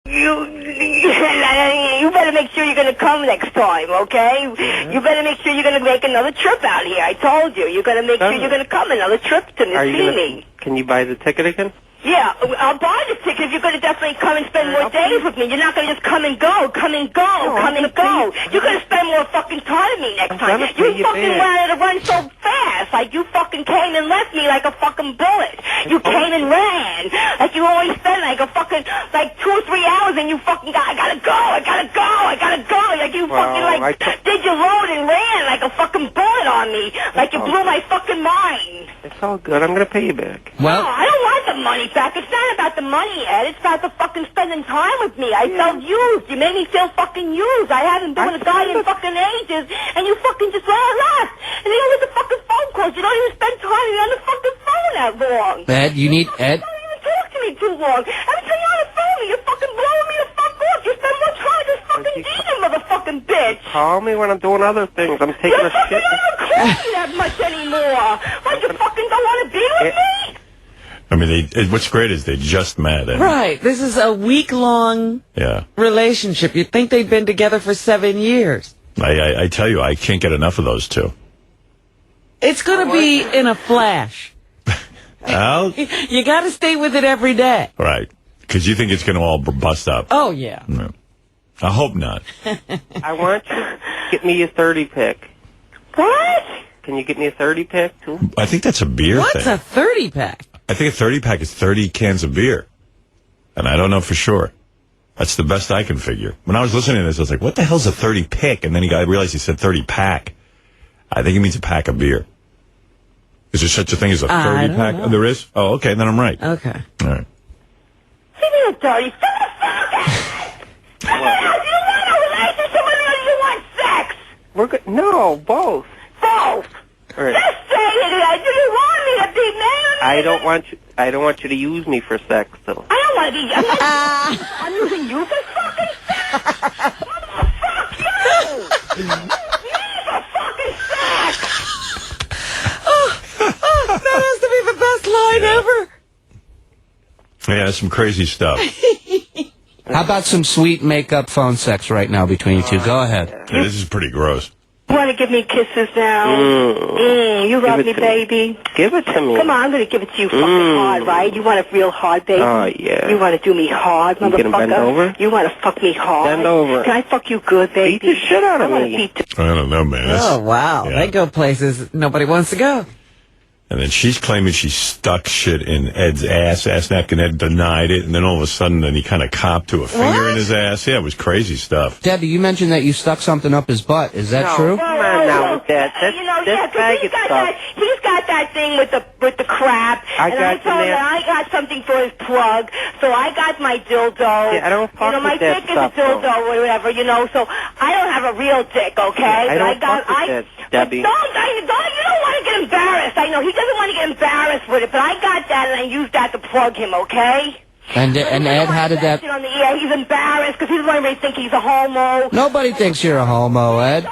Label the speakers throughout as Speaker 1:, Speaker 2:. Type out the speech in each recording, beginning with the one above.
Speaker 1: You better make sure you're going to come next time, okay? Mm-hmm. You better make sure you're going to make another trip out here. I told you. You're going to make sure you're going to come another trip to see me.
Speaker 2: Can you buy the ticket again?
Speaker 1: Yeah, I'll buy the ticket if you're going to definitely come and spend more days with me. You're not going to just come and go. You're going to spend more fucking time with me next time. You fucking wanted to run so fast. Like, you fucking came and left me like a fucking bullet. You came and ran. Like, you always spend like a fucking, like 2 or 3 hours and you fucking I gotta go. Like, you did your load and ran like a fucking bullet on me. Like, you blew my fucking mind.
Speaker 2: It's all good. I'm going to pay you back.
Speaker 1: Well, no, I don't want the money back. It's not about the money, Ed. It's about the fucking spending time with me. I felt used. You made me feel fucking used. I haven't been with a guy in fucking ages, and you fucking just left. And you don't get the fucking phone calls. You don't even spend time on the fucking phone that long.
Speaker 3: Ed, you need Ed.
Speaker 1: You don't even talk to me too long. Every time you're on the phone, you're fucking blowing me the fuck off. You spend more time with this fucking demon motherfucking bitch.
Speaker 2: Call me when I'm doing other things. I'm taking a shit.
Speaker 1: You're not calling that much anymore. Why, you fucking don't want to be with me?
Speaker 4: I mean, what's great is they just met.
Speaker 5: Right. This is a week-long relationship. You'd think they'd been together for 7 years.
Speaker 4: I tell you, I can't get enough of those two.
Speaker 5: It's going to be in a flash. You got to stay with it every day.
Speaker 4: Right. Because you think it's going to all bust up.
Speaker 5: Oh, yeah.
Speaker 4: No. I hope not.
Speaker 2: I want you to get me a 30-pack.
Speaker 1: What?
Speaker 2: Can you get me a 30-pack, too?
Speaker 4: I think that's a beer thing.
Speaker 5: What's a 30-pack?
Speaker 4: I think a 30-pack is 30 cans of beer. And I don't know for sure. That's the best I can figure. When I was listening to this, I was like, what the hell's a 30-pick? And then I realized he said 30-pack. I think it means a pack of beer. Is there such a thing as a 30-pack? Oh, there is? Oh, okay, then I'm right.
Speaker 5: Okay.
Speaker 4: All right.
Speaker 1: Give me a 30. Shut the fuck up! Do you want a relationship with me or do you want sex?
Speaker 2: We're good. No, both.
Speaker 1: Both.
Speaker 2: Right.
Speaker 1: Just say it. Do you want me to be married?
Speaker 2: I don't want you to use me for sex, though.
Speaker 1: I don't want to be. I'm using you for fucking sex. Fuck you. Me for fucking sex.
Speaker 5: That has to be the best line ever.
Speaker 4: Yeah, some crazy stuff.
Speaker 3: How about some sweet make-up phone sex right now between you two? Go ahead.
Speaker 4: Yeah, this is pretty gross.
Speaker 1: You want to give me kisses now? You love me, baby.
Speaker 2: Give it to me.
Speaker 1: Come on, I'm going to give it to you fucking hard, right? You want it real hard, baby?
Speaker 2: Oh, yeah.
Speaker 1: You want to do me hard, motherfucker?
Speaker 2: You gonna bend over?
Speaker 1: You want to fuck me hard?
Speaker 2: Bend over.
Speaker 1: Can I fuck you good, baby?
Speaker 2: Beat the shit out of me.
Speaker 4: I don't know, man.
Speaker 5: Oh, wow.
Speaker 4: Yeah.
Speaker 5: They go places nobody wants to go.
Speaker 4: And then she's claiming she stuck shit in Ed's ass napkin. Ed denied it. And then all of a sudden, then he kind of copped to a finger in his ass. Yeah, it was crazy stuff.
Speaker 3: Debbie, you mentioned that you stuck something up his butt. Is that true?
Speaker 2: Come on now with that. That's faggot stuff.
Speaker 1: He's got that thing with the crap. I told him that I got something for his plug. So I got my dildo.
Speaker 2: Yeah, I don't fuck
Speaker 1: my
Speaker 2: with that
Speaker 1: dick
Speaker 2: stuff,
Speaker 1: is a dildo or whatever, So I don't have a real dick, okay?
Speaker 2: Yeah, I don't fuck with that, Debbie.
Speaker 1: You don't want to get embarrassed. I know he doesn't want to get embarrassed with it, but I got that and I used that to plug him, okay?
Speaker 3: And Ed, how did that...
Speaker 1: On the air. He's embarrassed because he doesn't want anybody to think he's a homo.
Speaker 3: Nobody thinks you're a homo, Ed.
Speaker 2: I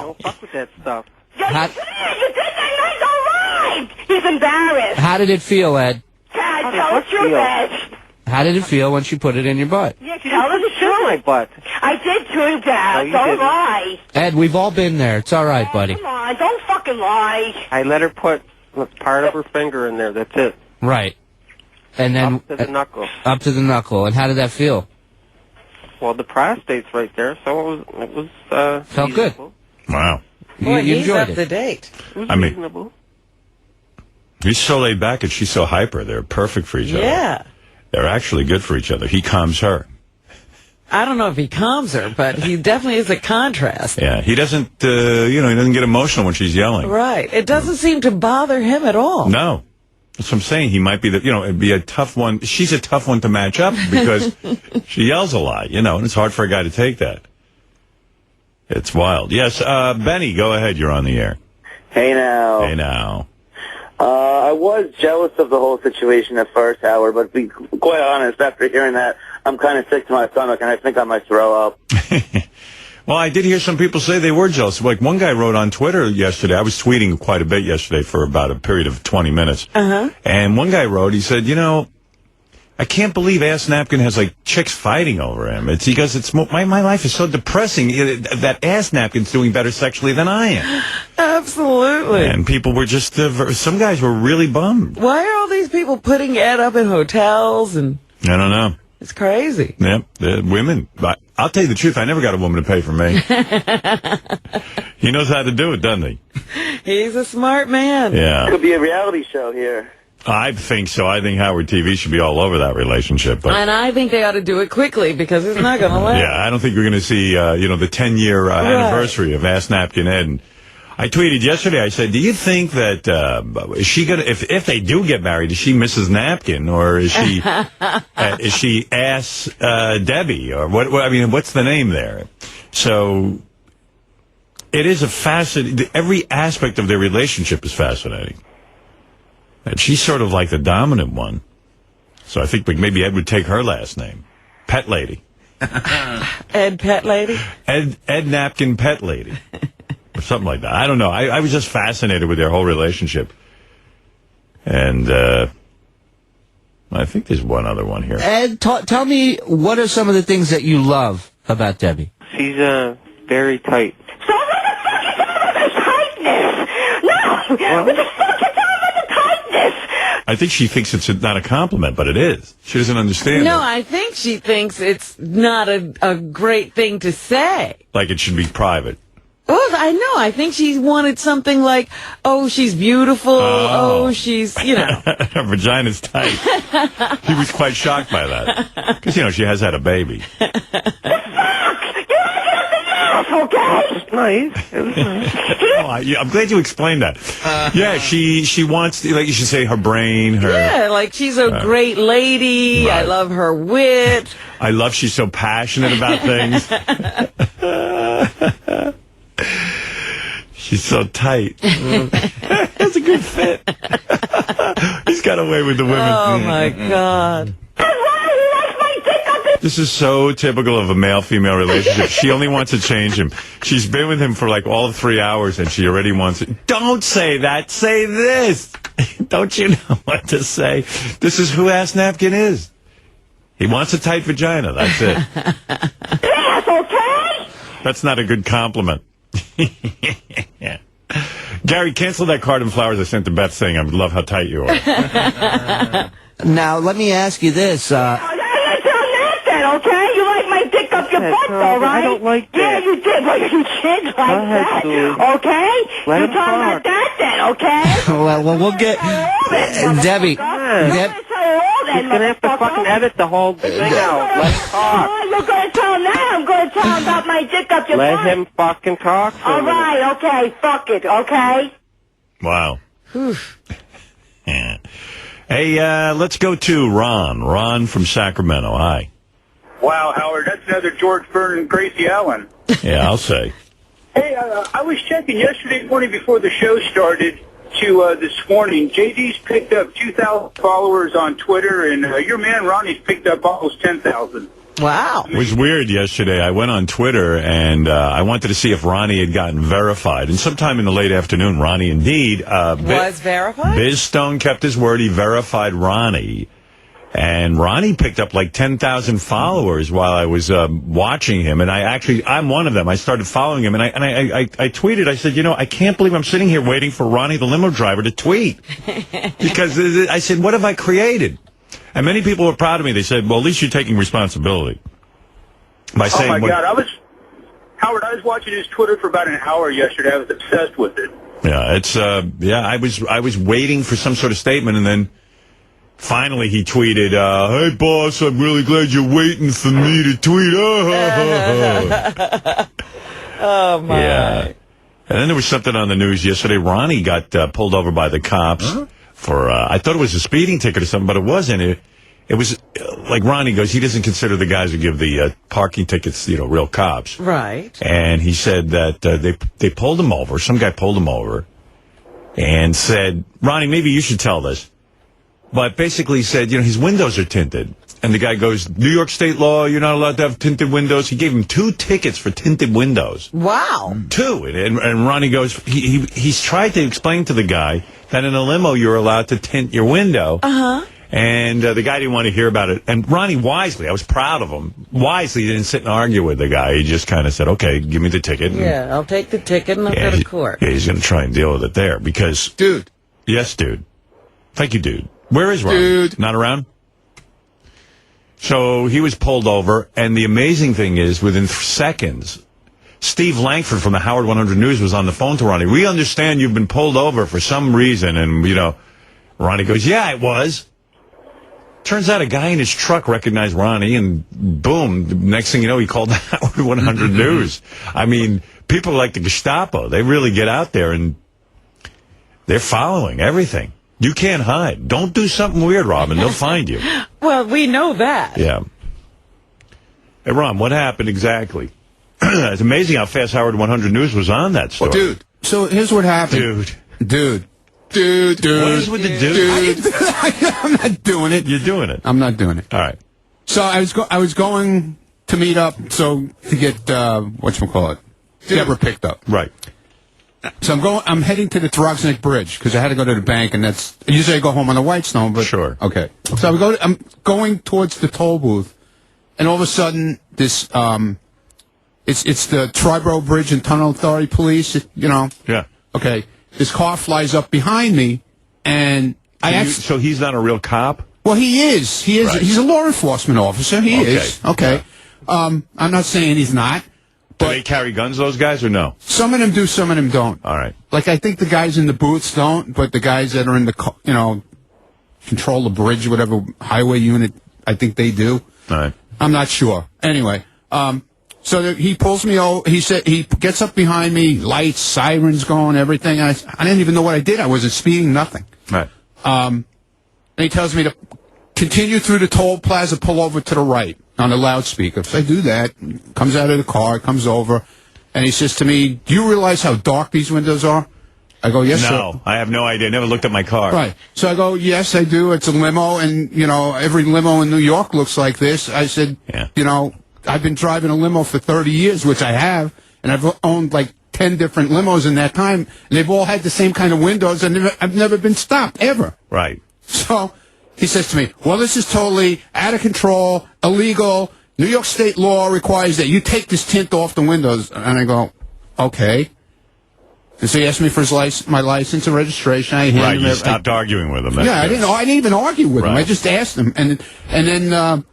Speaker 2: don't fuck with that stuff.
Speaker 1: You did that night, all right. He's embarrassed.
Speaker 3: How did it feel, Ed?
Speaker 1: God, tell the truth, Ed.
Speaker 3: How did it feel when she put it in your butt?
Speaker 1: Yeah, tell the truth.
Speaker 2: My butt.
Speaker 1: I did too, Dad. Don't lie.
Speaker 3: Ed, we've all been there. It's all right, buddy.
Speaker 1: Come on, don't fucking lie.
Speaker 2: I let her put part of her finger in there. That's it.
Speaker 3: Right. And then...
Speaker 2: Up to the knuckle.
Speaker 3: Up to the knuckle. And how did that feel?
Speaker 2: Well, the prostate's right there, so it was
Speaker 3: felt
Speaker 2: reasonable.
Speaker 3: Good.
Speaker 4: Wow.
Speaker 5: Boy,
Speaker 3: you
Speaker 5: he's
Speaker 3: enjoyed
Speaker 5: up
Speaker 3: it.
Speaker 5: to date.
Speaker 2: It was
Speaker 4: I mean-
Speaker 2: reasonable.
Speaker 4: He's so laid back and she's so hyper. They're perfect for each other.
Speaker 5: Yeah.
Speaker 4: They're actually good for each other. He calms her.
Speaker 5: I don't know if he calms her, but he definitely is a contrast.
Speaker 4: Yeah, he doesn't, he doesn't get emotional when she's yelling.
Speaker 5: Right. It doesn't seem to bother him at all.
Speaker 4: No. That's what I'm saying. He might be it'd be a tough one. She's a tough one to match up because she yells a lot, and it's hard for a guy to take that. It's wild. Yes, Benny, go ahead. You're on the air.
Speaker 6: Hey now.
Speaker 4: Hey now.
Speaker 6: I was jealous of the whole situation at first, Howard, but to be quite honest, after hearing that, I'm kind of sick to my stomach, and I think I might throw up.
Speaker 4: Well, I did hear some people say they were jealous. Like one guy wrote on Twitter yesterday. I was tweeting quite a bit yesterday for about a period of 20 minutes. And one guy wrote, he said, you know, I can't believe Ass Napkin has, like, chicks fighting over him. He goes, my life is so depressing that Ass Napkin's doing better sexually than I am.
Speaker 5: Absolutely.
Speaker 4: And people were just, some guys were really bummed.
Speaker 5: Why are all these people putting Ed up in hotels? And
Speaker 4: I don't know.
Speaker 5: it's crazy.
Speaker 4: Yep, the women. I'll tell you the truth, I never got a woman to pay for me. He knows how to do it, doesn't he?
Speaker 5: He's a smart man.
Speaker 4: Yeah.
Speaker 6: Could be a reality show here.
Speaker 4: I think so. I think Howard TV should be all over that relationship. But
Speaker 5: And I think they ought to do it quickly because it's not going to last.
Speaker 4: yeah, I don't think we're going to see, the 10-year anniversary of Ass Napkin Ed. And I tweeted yesterday, I said, do you think that, is she going to, if they do get married, is she Mrs. Napkin or is she, Ass Debbie or what, I mean, what's the name there? So it is a fascinating, every aspect of their relationship is fascinating. And she's sort of like the dominant one. So I think maybe Ed would take her last name. Pet Lady.
Speaker 5: Ed Pet Lady?
Speaker 4: Ed Napkin Pet Lady. Or something like that. I don't know. I was just fascinated with their whole relationship. And I think there's one other one here.
Speaker 3: Ed, tell me, what are some of the things that you love about Debbie?
Speaker 2: She's very tight.
Speaker 1: So what the fuck is all about this tightness? No! What the fuck is all about the tightness?
Speaker 4: I think she thinks it's not a compliment, but it is. She doesn't understand
Speaker 5: No,
Speaker 4: it.
Speaker 5: I think she thinks it's not a great thing to say.
Speaker 4: Like it should be private.
Speaker 5: Well, I know. I think she wanted something like, oh, she's beautiful. Oh, she's,
Speaker 4: Her vagina's tight. He was quite shocked by that. Because, she has had a baby.
Speaker 1: Okay?
Speaker 2: It's nice. It was nice.
Speaker 4: I'm glad you explained that. Yeah, she wants, like you should say, her brain, her...
Speaker 5: Yeah, like she's a great lady.
Speaker 4: Right.
Speaker 5: I love her wit.
Speaker 4: I love she's so passionate about things. She's so tight. That's a good fit. He's got away with the women.
Speaker 5: Oh, my God.
Speaker 4: This is so typical of a male-female relationship. She only wants to change him. She's been with him for like all of 3 hours, and she already wants it. Don't say that. Say this. Don't you know what to say? This is who Ass Napkin is. He wants a tight vagina. That's it.
Speaker 1: Yes, okay?
Speaker 4: That's not a good compliment. Yeah. Gary, cancel that card and flowers I sent to Beth saying I would love how tight you are.
Speaker 3: Now, let me ask you this.
Speaker 1: Okay? You like my dick up your butt, all right?
Speaker 2: I don't like that.
Speaker 1: Yeah, you did. Well, you did like that.
Speaker 2: Julie.
Speaker 1: Okay?
Speaker 2: Let
Speaker 1: You're
Speaker 2: him
Speaker 1: talking
Speaker 2: talk.
Speaker 1: about that then, okay?
Speaker 3: well, we'll get... Debbie.
Speaker 2: He's going to have to fucking edit the whole thing out. Let him talk.
Speaker 1: Oh, you're going to tell him that? I'm going to tell him about my dick up your butt.
Speaker 2: Let him fucking talk for
Speaker 1: All
Speaker 2: a minute.
Speaker 1: right, okay. Fuck it, okay?
Speaker 4: Wow. Yeah. Hey, let's go to Ron. Ron from Sacramento. Hi.
Speaker 7: Wow, Howard, that's another George Vernon Gracie Allen.
Speaker 4: Yeah, I'll say.
Speaker 7: Hey, I was checking yesterday morning before the show started to this morning. JD's picked up 2,000 followers on Twitter, and your man Ronnie's picked up almost 10,000.
Speaker 5: Wow.
Speaker 4: It was weird yesterday. I went on Twitter, and I wanted to see if Ronnie had gotten verified. And sometime in the late afternoon, Ronnie indeed...
Speaker 5: Was verified?
Speaker 4: Biz Stone kept his word. He verified Ronnie. And Ronnie picked up like 10,000 followers while I was watching him. And I'm one of them. I started following him. And I tweeted, I said, I can't believe I'm sitting here waiting for Ronnie, the limo driver, to tweet. Because I said, what have I created? And many people were proud of me. They said, well, at least you're taking responsibility. By saying,
Speaker 7: oh, my God. Howard, I was watching his Twitter for about an hour yesterday. I was obsessed with it.
Speaker 4: Yeah, I was waiting for some sort of statement, and then finally he tweeted, hey, boss, I'm really glad you're waiting for me to tweet.
Speaker 5: Oh, my.
Speaker 4: Yeah. And then there was something on the news yesterday. Ronnie got pulled over by the cops for, I thought it was a speeding ticket or something, but it wasn't. It was, like Ronnie goes, he doesn't consider the guys who give the parking tickets, real cops.
Speaker 5: Right.
Speaker 4: And he said that they pulled him over. Some guy pulled him over and said, Ronnie, maybe you should tell this. But basically said, his windows are tinted. And the guy goes, New York state law, you're not allowed to have tinted windows. He gave him 2 tickets for tinted windows.
Speaker 5: Wow.
Speaker 4: 2. And Ronnie goes, he's tried to explain to the guy that in a limo you're allowed to tint your window.
Speaker 5: Uh-huh.
Speaker 4: And the guy didn't want to hear about it. And Ronnie wisely, I was proud of him, wisely didn't sit and argue with the guy. He just kind of said, okay, give me the ticket.
Speaker 5: Yeah, I'll take the ticket and I'll go to court.
Speaker 4: Yeah, he's going to try and deal with it there because...
Speaker 8: Dude.
Speaker 4: Yes, dude. Thank you, dude. Where is Ronnie?
Speaker 8: Dude.
Speaker 4: Not around? So he was pulled over, and the amazing thing is, within seconds, Steve Langford from the Howard 100 News was on the phone to Ronnie. We understand you've been pulled over for some reason, and, Ronnie goes, yeah, it was. Turns out a guy in his truck recognized Ronnie, and boom, the next thing you know, he called the Howard 100 News. I mean, people like the Gestapo. They really get out there, and they're following everything. You can't hide. Don't do something weird, Robin. They'll find you.
Speaker 5: Well, we know that.
Speaker 4: Yeah. Hey, Ron, what happened exactly? It's amazing how fast Howard 100 News was on that story.
Speaker 8: Well, dude, so here's what happened. Dude.
Speaker 4: What is with the dude?
Speaker 8: I'm not doing it.
Speaker 4: You're doing it.
Speaker 8: I'm not doing it.
Speaker 4: All right.
Speaker 8: So I was going to meet up to get, whatchamacallit, Deborah picked up.
Speaker 4: Right.
Speaker 8: So I'm heading to the Throgsneck Bridge because I had to go to the bank, and usually I go home on the Whitestone, but
Speaker 4: sure.
Speaker 8: Okay. So I'm going towards the toll booth, and all of a sudden this it's the Triborough Bridge and Tunnel Authority Police,
Speaker 4: Yeah.
Speaker 8: Okay. This car flies up behind me, and
Speaker 4: So he's not a real cop?
Speaker 8: Well, he is. He is.
Speaker 4: Right.
Speaker 8: He's a law enforcement officer. He is. Okay.
Speaker 4: Yeah.
Speaker 8: I'm not saying he's not.
Speaker 4: Do they carry guns, those guys, or no?
Speaker 8: Some of them do, some of them don't.
Speaker 4: All right.
Speaker 8: Like, I think the guys in the booths don't, but the guys that are in the, control the bridge, whatever highway unit, I think they do.
Speaker 4: All right.
Speaker 8: I'm not sure. Anyway, so he pulls me over. He said he gets up behind me, lights, sirens going, everything. I didn't even know what I did. I wasn't speeding, nothing.
Speaker 4: Right.
Speaker 8: And he tells me to continue through the toll plaza, pull over to the right on the loudspeaker. So I do that. Comes out of the car, comes over, and he says to me, "Do you realize how dark these windows are?" I go, "Yes, sir."
Speaker 4: No, I have no idea. Never looked at my car.
Speaker 8: Right. So I go, "Yes, I do. It's a limo, and, every limo in New York looks like this." I said,
Speaker 4: Yeah.
Speaker 8: I've been driving a limo for 30 years, which I have, and I've owned like 10 different limos in that time, and they've all had the same kind of windows, and I've never been stopped, ever.
Speaker 4: Right.
Speaker 8: So he says to me, "Well, this is totally out of control, illegal. New York state law requires that you take this tint off the windows." And I go, "Okay." And so he asked me for my license and registration. I handed him
Speaker 4: You stopped arguing with him.
Speaker 8: Yeah, I didn't even argue with him.
Speaker 4: Right.
Speaker 8: I just asked him, and then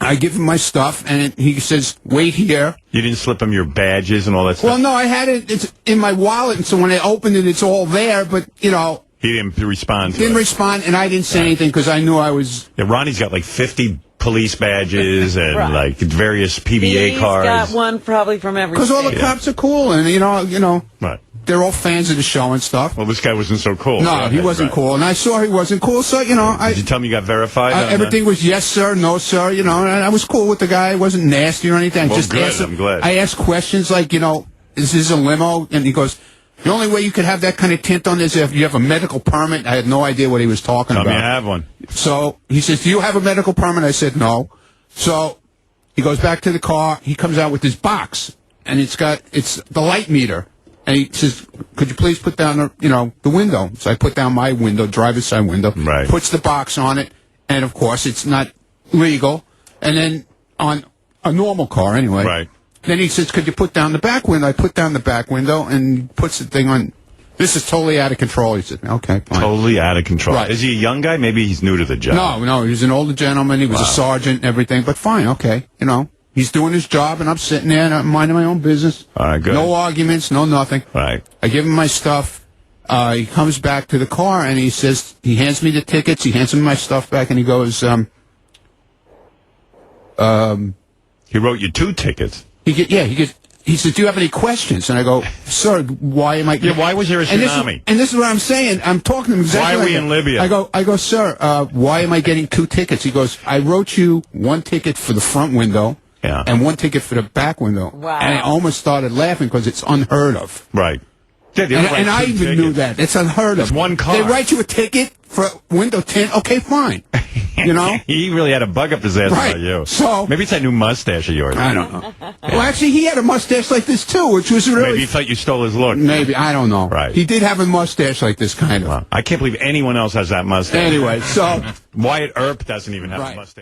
Speaker 8: I give him my stuff, and he says, "Wait here."
Speaker 4: You didn't slip him your badges and all that stuff?
Speaker 8: Well, no, I had it. It's in my wallet, and so when I opened it, it's all there. But
Speaker 4: he didn't respond.
Speaker 8: Didn't respond, and I didn't say anything because I knew I was.
Speaker 4: Yeah, Ronnie's got like 50 police badges and like various PBA cards.
Speaker 5: He's got one probably from every.
Speaker 8: Because all the cops are cool, and
Speaker 4: Right.
Speaker 8: They're all fans of the show and stuff.
Speaker 4: Well, this guy wasn't so cool.
Speaker 8: No, he wasn't cool, and I saw he wasn't cool. So
Speaker 4: Did you tell him you got verified?
Speaker 8: Everything was yes sir, no sir. And I was cool with the guy. I wasn't nasty or anything.
Speaker 4: Well,
Speaker 8: I just
Speaker 4: good.
Speaker 8: asked him.
Speaker 4: I'm glad.
Speaker 8: I asked questions like, is this a limo? And he goes, "The only way you could have that kind of tint on this is if you have a medical permit." I had no idea what he was talking about.
Speaker 4: I have one.
Speaker 8: So he says, "Do you have a medical permit?" I said, "No." So he goes back to the car. He comes out with this box, and it's the light meter. And he says, "Could you please put down the window?" So I put down my window, driver's side window.
Speaker 4: Right.
Speaker 8: Puts the box on it, and of course it's not legal. And then on a normal car, anyway.
Speaker 4: Right.
Speaker 8: Then he says, "Could you put down the back window?" I put down the back window and puts the thing on. "This is totally out of control." He said, "Okay, fine."
Speaker 4: Totally out of control.
Speaker 8: Right.
Speaker 4: Is he a young guy? Maybe he's new to the job.
Speaker 8: No, he was an older gentleman. He was a sergeant and everything. But fine, okay, He's doing his job, and I'm sitting there, and I'm minding my own business.
Speaker 4: All right, good.
Speaker 8: No arguments, no nothing.
Speaker 4: Right.
Speaker 8: I give him my stuff. He comes back to the car, and he hands me the tickets. He hands me my stuff back, and he goes,
Speaker 4: He wrote you 2 tickets.
Speaker 8: He says, "Do you have any questions?" And I go, "Sir, why am I?"
Speaker 4: Yeah, why was there a tsunami?
Speaker 8: And this is what I'm saying. I'm talking to him exactly.
Speaker 4: Why are we in Libya?
Speaker 8: I go, "Sir, why am I getting 2 tickets?" He goes, "I wrote you 1 ticket for the front window."
Speaker 4: Yeah.
Speaker 8: And 1 ticket for the back window.
Speaker 5: Wow.
Speaker 8: And I almost started laughing because it's unheard of.
Speaker 4: Right. Yeah,
Speaker 8: And I even knew that. It's unheard of.
Speaker 4: It's one car.
Speaker 8: They write you a ticket for window tint, okay, fine. You know?
Speaker 4: He really had a bug up his ass
Speaker 8: Right.
Speaker 4: about you.
Speaker 8: So
Speaker 4: maybe it's that new mustache of yours.
Speaker 8: I don't know. Well, actually, he had a mustache like this too, which was really.
Speaker 4: Maybe he thought you stole his look.
Speaker 8: Maybe, I don't know.
Speaker 4: Right.
Speaker 8: He did have a mustache like this, kind of.
Speaker 4: Wow. I can't believe anyone else has that mustache.
Speaker 8: Anyway, so
Speaker 4: Wyatt Earp doesn't even have
Speaker 8: Right.
Speaker 4: a mustache.